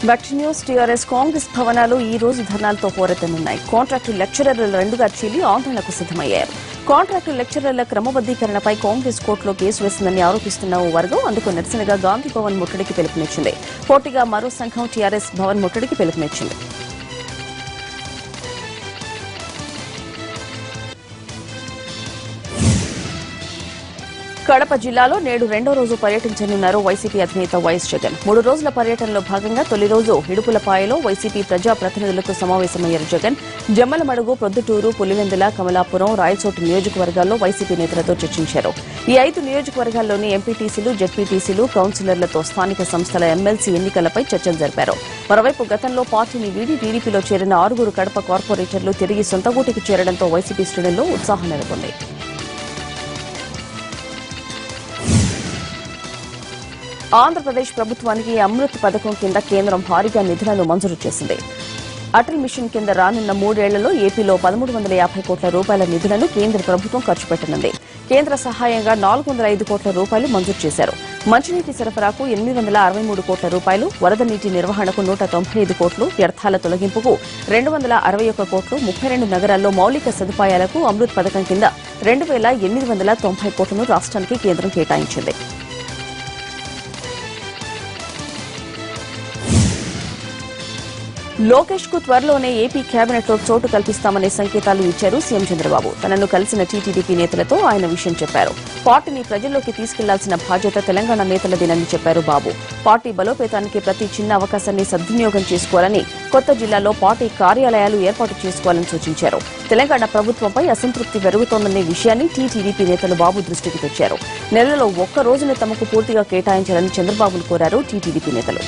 Back news TRS Congress భవనాలు ఈ రోజు ధర్నాలతో హోరెత్తనున్నాయి. కాంట్రాక్టు లెక్చరర్లు రెండుగా చీలి ఆందోళనకు సిద్దమయ్యారు. కాంట్రాక్టు లెక్చరర్ల క్రమబద్దీకరణపై కాంగ్రెస్ కోర్టులో కేసు వేసిందని ఆరోపిస్తున్న ఓ వర్గం అందుకు నిరసనగా గాంధీ భవన్ ముట్టడికి పిలుపునిచ్చింది. పోటీగా మరో సంఘం టీఆర్ఎస్ భవన్ ముట్టడికి పిలుపునిచ్చింది. కడప జిల్లాలో నేడు రెండో రోజు పర్యటించనున్నారు వైసీపీ అధినేత వైఎస్ జగన్. 3 రోజుల పర్యటనలో భాగంగా తొలి రోజు ఇడుపులపాయలో వైసీపీ ప్రజాప్రతినిధులతో సమావేశమయ్యారు జగన్. జమ్మలమడుగు, ప్రొద్దుటూరు, పులివెందుల, కమలాపురం, రాయచోటు నియోజకవర్గాల్లో వైసీపీ నేతలతో చర్చించారు. ఈ 5 నియోజకవర్గాల్లోని ఎంపీటీసీలు, జెడ్పీటీసీలు, కౌన్సిలర్లతో స్థానిక సంస్థల ఎమ్మెల్సీ ఎన్నికలపై చర్చలు జరిపారు. మరోవైపు గతంలో పార్టీని వీడి టీడీపీలో చేరిన 6 కడప కార్పొరేటర్లు తిరిగి సొంత గూటికి చేరడంతో వైసీపీ శ్రేణుల్లో ఉత్సాహం నెలకొంది. ఆంధ్రప్రదేశ్ ప్రభుత్వానికి అమృత్ పథకం కింద కేంద్రం భారీగా నిధులను మంజూరు చేసింది. అటల్ మిషన్ కింద రానున్న 3 ఏళ్లలో ఏపీలో 1350 కోట్ల రూపాయల నిధులను కేంద్ర ప్రభుత్వం ఖర్చు పెట్టనుంది. కేంద్ర సహాయంగా 405 కోట్ల రూపాయలు మంజూరు చేశారు. మంచినీటి సరఫరాకు 863 కోట్ల రూపాయలు, వరద నీటి నిర్వహణకు 195 కోట్లు, వ్యర్థాల తొలగింపుకు 261 కోట్లు, 32 నగరాల్లో మౌలిక సదుపాయాలకు అమృత్ పథకం కింద 2890 కోట్లను రాష్ట్రానికి కేంద్రం కేటాయించింది. లోకేష్ కు త్వరలోనే ఏపీ కేబినెట్ లో చోటు కల్పిస్తామనే సంకేతాలు ఇచ్చారు సీఎం చంద్రబాబు. తనను కలిసిన టీటీడీపీ నేతలతో ఆయన విషయం చెప్పారు. పార్టీని ప్రజల్లోకి తీసుకెళ్లాల్సిన బాధ్యత తెలంగాణ నేతలదేనని చెప్పారు బాబు. పార్టీ బలోపేతానికి ప్రతి చిన్న అవకాశాన్ని సద్వినియోగం చేసుకోవాలని, కొత్త జిల్లాలో పార్టీ కార్యాలయాలు ఏర్పాటు చేసుకోవాలని సూచించారు. తెలంగాణ ప్రభుత్వంపై అసంతృప్తి పెరుగుతోందనే విషయాన్ని టీటీడీపీ నేతలు బాబు దృష్టికి తెచ్చారు. నెలలో ఒక్క రోజును తమకు పూర్తిగా కేటాయించాలని చంద్రబాబును కోరారు టీటీడీపీ నేతలు.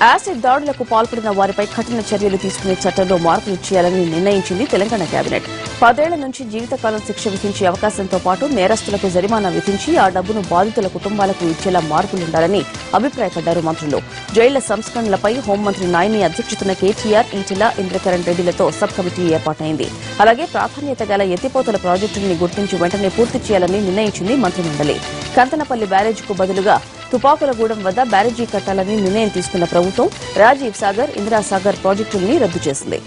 యాసిడ్ దాడులకు పాల్పడిన వారిపై కఠిన చర్యలు తీసుకునే చట్టంలో మార్పులు చేయాలని నిర్ణయించింది తెలంగాణ కేబినెట్. 10 ఏళ్ల నుంచి జీవితకాలం శిక్ష విధించే అవకాశంతో పాటు నేరస్తులకు జరిమానా విధించి ఆ డబ్బును బాధితుల కుటుంబాలకు ఇచ్చేలా మార్పులుండాలని అభిప్రాయపడ్డారు మంత్రులు. జైళ్ల సంస్కరణలపై హోంమంత్రి నాయని అధ్యక్షతన కేటీఆర్, ఈటెల, ఇంద్రకరణ్ రెడ్డిలతో సబ్ కమిటీ ఏర్పాటైంది. అలాగే ప్రాధాన్యత గల ఎత్తిపోతల ప్రాజెక్టుల్ని గుర్తించి వెంటనే పూర్తి చేయాలని నిర్ణయించింది మంత్రిమండలి. కంతనపల్లి బ్యారేజీకు బదులుగా తుపాకులగూడెం వద్ద బ్యారేజీ కట్టాలని నిర్ణయం తీసుకున్న ప్రభుత్వం రాజీవ్ సాగర్, ఇందిరాసాగర్ ప్రాజెక్టుల్ని రద్దు చేసింది.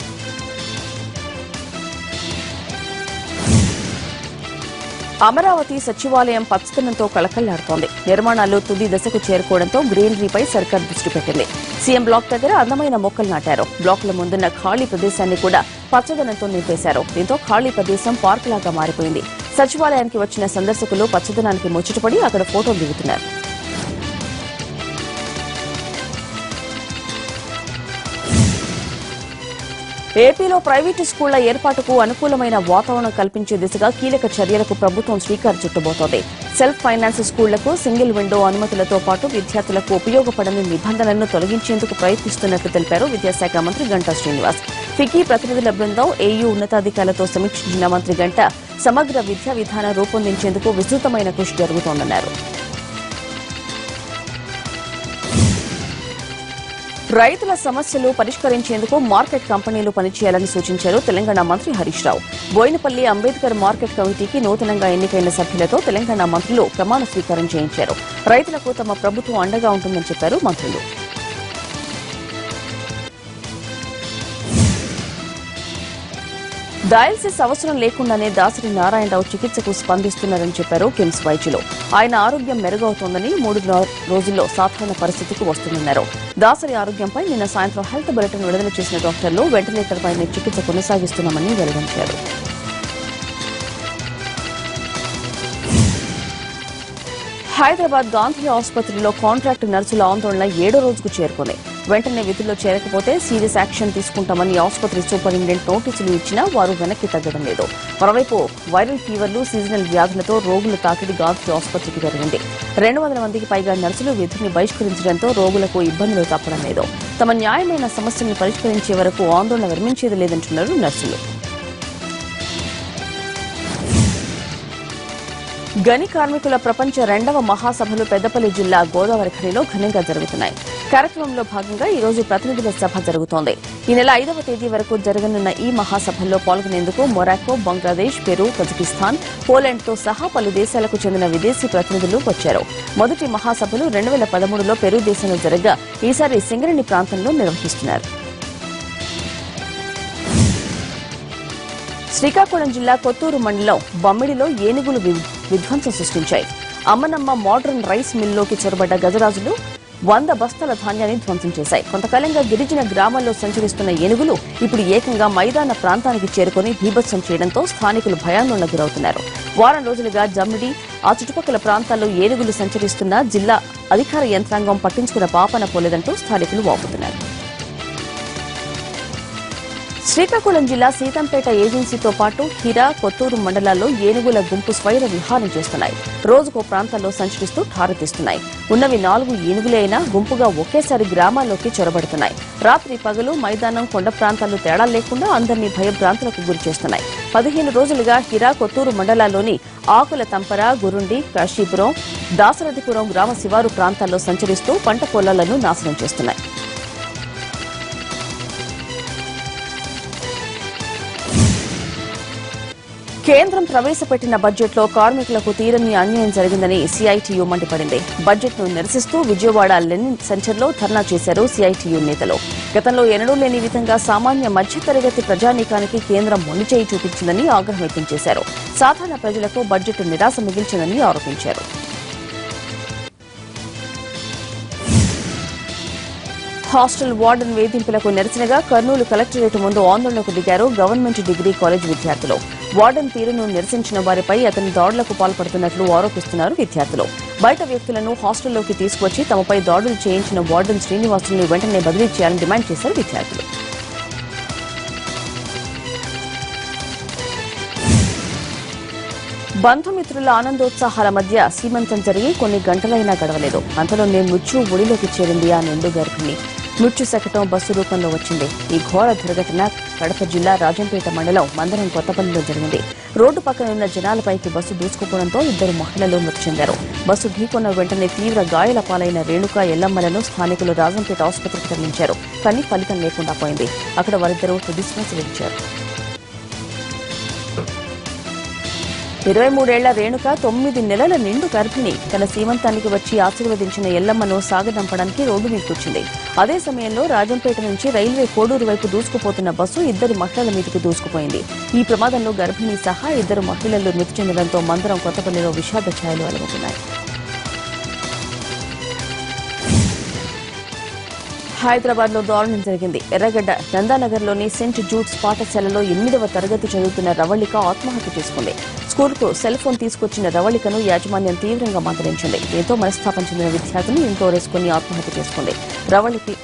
అమరావతి సచివాలయం పచ్చదనంతో కళకళ్లాడుతోంది. నిర్మాణాలు తుది దశకు చేరుకోవడంతో గ్రీనరీపై సర్కార్ దృష్టి పెట్టింది. సీఎం బ్లాక్ దగ్గర అందమైన మొక్కలు నాటారు. బ్లాకుల ముందున్న ఖాళీ ప్రదేశాన్ని కూడా పచ్చదనంతో నింపేశారు. దీంతో ఖాళీ ప్రదేశం పార్క్ లాగా మారిపోయింది. సచివాలయానికి వచ్చిన సందర్శకులు పచ్చదనానికి ముచ్చటపడి అక్కడ ఫోటోలు దిగుతున్నారు. ఏపీలో ప్రైవేటు స్కూళ్ల ఏర్పాటుకు అనుకూలమైన వాతావరణం కల్పించే దిశగా కీలక చర్యలకు ప్రభుత్వం శ్రీకారం చుట్టబోతోంది. సెల్ఫ్ ఫైనాన్స్ స్కూళ్లకు సింగిల్ విండో అనుమతులతో పాటు విద్యార్థులకు ఉపయోగపడని నిబంధనలను తొలగించేందుకు ప్రయత్నిస్తున్నట్లు తెలిపారు విద్యాశాఖ మంత్రి గంటా శ్రీనివాస్. ఫికీ ప్రతినిధుల బృందం ఏయూ ఉన్నతాధికారులతో సమీక్షించిన మంత్రి గంటా సమగ్ర విద్యా విధానం రూపొందించేందుకు విస్తృతమైన కృషి జరుగుతోందన్నారు. రైతుల సమస్యలు పరిష్కరించేందుకు మార్కెట్ కంపెనీలు పనిచేయాలని సూచించారు తెలంగాణ మంత్రి హరీష్ రావు. బోయినపల్లి అంబేద్కర్ మార్కెట్ కమిటీకి నూతనంగా ఎన్నికైన సభ్యులతో తెలంగాణ మంత్రులు ప్రమాణ స్వీకారం చేయించారు. రైతులకు తమ ప్రభుత్వం అండగా ఉంటుందని చెప్పారు మంత్రులు. డయాలసిస్ అవసరం లేకుండానే దాసరి నారాయణరావు చికిత్సకు స్పందిస్తున్నారని చెప్పారు కిమ్స్ వైద్యులు. ఆయన ఆరోగ్యం మెరుగవుతోందని 3 రోజుల్లో సాధారణ పరిస్థితికి వస్తుందన్నారు. దాసరి ఆరోగ్యంపై నిన్న సాయంత్రం హెల్త్ బులెటిన్ విడుదల చేసిన డాక్టర్లు వెంటిలేటర్ పైనే చికిత్స కొనసాగిస్తున్నామని వెల్లడించారు. హైదరాబాద్ గాంధీ ఆసుపత్రిలో కాంట్రాక్టు నర్సుల ఆందోళన 7వ రోజుకు చేరుకుంది. వెంటనే విధుల్లో చేరకపోతే సీరియస్ యాక్షన్ తీసుకుంటామని ఆసుపత్రి సూపరింటెండెంట్ నోటీసులు ఇచ్చినా వారు వెనక్కి తగ్గడం లేదు. మరోవైపు వైరల్ ఫీవర్లు, సీజనల్ వ్యాధులతో రోగుల తాకిడి గాంధీ ఆసుపత్రికి పెరిగింది. 200 మందికి పైగా నర్సులు విధిని బహిష్కరించడంతో రోగులకు ఇబ్బందులు తప్పడం లేదు. తమ న్యాయమైన సమస్యలను పరిష్కరించే వరకు ఆందోళన విరమించేది లేదంటున్నారు నర్సులు. గని కార్మికుల ప్రపంచ 2వ మహాసభలు పెద్దపల్లి జిల్లా గోదావరి ఖనిలో ఘనంగా జరుగుతున్నాయి. కార్యక్రమంలో భాగంగా ఈ రోజు ప్రతినిధుల సభ జరుగుతోంది. ఈ నెల 5వ తేదీ వరకు జరగనున్న ఈ మహాసభల్లో పాల్గొనేందుకు మొరాకో, బంగ్లాదేశ్, పెరు, కజకిస్తాన్, పోలాండ్తో సహా పలు దేశాలకు చెందిన విదేశీ ప్రతినిధులు వచ్చారు. మొదటి మహాసభలు 2013లో పెరు దేశంలో జరగగా ఈసారి సింగరేణి ప్రాంతంలో నిర్వహిస్తున్నారు. శ్రీకాకుళం జిల్లా కొత్తూరు మండలం బమ్మిడిలో ఏనుగులు విధ్వంసం సృష్టించాయి. అమ్మనమ్మ మోడర్న్ రైస్ మిల్లోకి చొరబడ్డ గజరాజులు 100 బస్తాల ధాన్యాన్ని ధ్వంసం చేశాయి. కొంతకాలంగా గిరిజన గ్రామాల్లో సంచరిస్తున్న ఏనుగులు ఇప్పుడు ఏకంగా మైదాన ప్రాంతానికి చేరుకుని బీభత్సం చేయడంతో స్థానికులు భయాందోళనకు గురవుతున్నారు. వారం రోజులుగా జమ్మిడి, ఆ చుట్టుపక్కల ప్రాంతాల్లో ఏనుగులు సంచరిస్తున్నా జిల్లా అధికార యంత్రాంగం పట్టించుకున్న పాపన పోలేదంటూ స్థానికులు వాపోతున్నారు. శ్రీకాకుళం జిల్లా సీతంపేట ఏజెన్సీతో పాటు హిరా, కొత్తూరు మండలాల్లో ఏనుగుల గుంపు స్వైర విహారం చేస్తున్నాయి. రోజుకో ప్రాంతాల్లో సంచరిస్తూ ఠారతీస్తున్నాయి. ఉన్నవి 4 ఏనుగులే అయినా గుంపుగా ఒకేసారి గ్రామాల్లోకి చొరబడుతున్నాయి. రాత్రి పగలు మైదానం, కొండ ప్రాంతాలు తేడా లేకుండా అందరినీ భయభ్రాంతులకు గురిచేస్తున్నాయి. 15 రోజులుగా హిరా, కొత్తూరు మండలాల్లోని ఆకుల తంపర, గురుండి, కాశీపురం, దాసరథిపురం గ్రామ శివారు ప్రాంతాల్లో సంచరిస్తూ పంట పొలాలను నాశనం చేస్తున్నాయి. కేంద్రం ప్రవేశపెట్టిన బడ్జెట్లో కార్మికులకు తీరని అన్యాయం జరిగిందని సిఐటియు మండిపడింది. బడ్జెట్ను నిరసిస్తూ విజయవాడ లెనిన్ సెంటర్లో ధర్నా చేశారు సిఐటియు నేతలు. గతంలో ఎన్నడూ లేని విధంగా సామాన్య మధ్యతరగతి ప్రజానీకానికి కేంద్రం మొండిచేయి చూపించిందని ఆగ్రహం వ్యక్తం చేశారు. సాధారణ ప్రజలకు బడ్జెట్ నిరాశ మిగిల్చిందని ఆరోపించారు. హాస్టల్ వార్డెన్ వేధింపులకు నిరసనగా కర్నూలు కలెక్టరేట్ ముందు ఆందోళనకు దిగారు గవర్నమెంట్ డిగ్రీ కాలేజ్ విద్యార్థులు. వార్డెన్ తీరును నిరసించిన వారిపై అతని దాడులకు పాల్పడుతున్నట్లు ఆరోపిస్తున్నారు విద్యార్థులు. బయట వ్యక్తులను హాస్టల్లోకి తీసుకువచ్చి తమపై దాడులు చేయించిన వార్డెన్ శ్రీనివాసులను వెంటనే బదిలీ చేయాలని డిమాండ్ చేశారు విద్యార్థులు. బంధుమిత్రుల ఆనందోత్సాహాల మధ్య సీమంతం జరిగి కొన్ని గంటలైనా గడవలేదు. అంతలోనే మృత్యు ఒడిలోకి చేరింది ఆ నిండు గర్భిణి. మృత్యు శకటం బస్సు రూపంలో వచ్చింది. ఈ ఘోర దుర్ఘటన కడప జిల్లా రాజంపేట మండలం మందరం కొత్తపల్లిలో జరిగింది. రోడ్డు పక్కన ఉన్న జనాలపైకి బస్సు దూసుకుపోవడంతో 2 మహిళలు మృతి చెందారు. బస్సు ఢీకొన్న వెంటనే తీవ్ర గాయాల పాలైన రేణుక, ఎల్లమ్మలను స్థానికులు రాజంపేట ఆసుపత్రికి తరలించారు. కానీ ఫలితం లేకుండా పోయింది. అక్కడ వారిద్దరూ తుదిశ్వాస విడిచారు. 23 ఏళ్ల రేణుక 9 నెలల నిండు గర్భిణి. తన సీమంతానికి వచ్చి ఆశీర్వదించిన ఎల్లమ్మను సాగదంపడానికి రోడ్డు మీదకొచ్చింది. అదే సమయంలో రాజంపేట నుంచి రైల్వే కోడూరు వైపు దూసుకుపోతున్న బస్సు 2 మహిళల మీదకు దూసుకుపోయింది. ఈ ప్రమాదంలో గర్భిణి సహా 2 మహిళలు మృతి చెందడంతో మందరం కొత్తపల్లిలో విషాద ఛాయలు అలుముకున్నాయి. హైదరాబాద్ లో దారుణం జరిగింది. ఎర్రగడ్డ నందానగర్లోని సెంట్ జూడ్స్ పాఠశాలలో 8వ తరగతి చదువుతున్న రవళిక ఆత్మహత్య చేసుకుంది. స్కూల్కు సెల్ ఫోన్ తీసుకొచ్చిన రవళికను యాజమాన్యం తీవ్రంగా మందలించింది. దీంతో మనస్తాపం చెందిన విద్యార్థిని ఇంట్లో వేసుకుని ఆత్మహత్య చేసుకుంది. రవళికి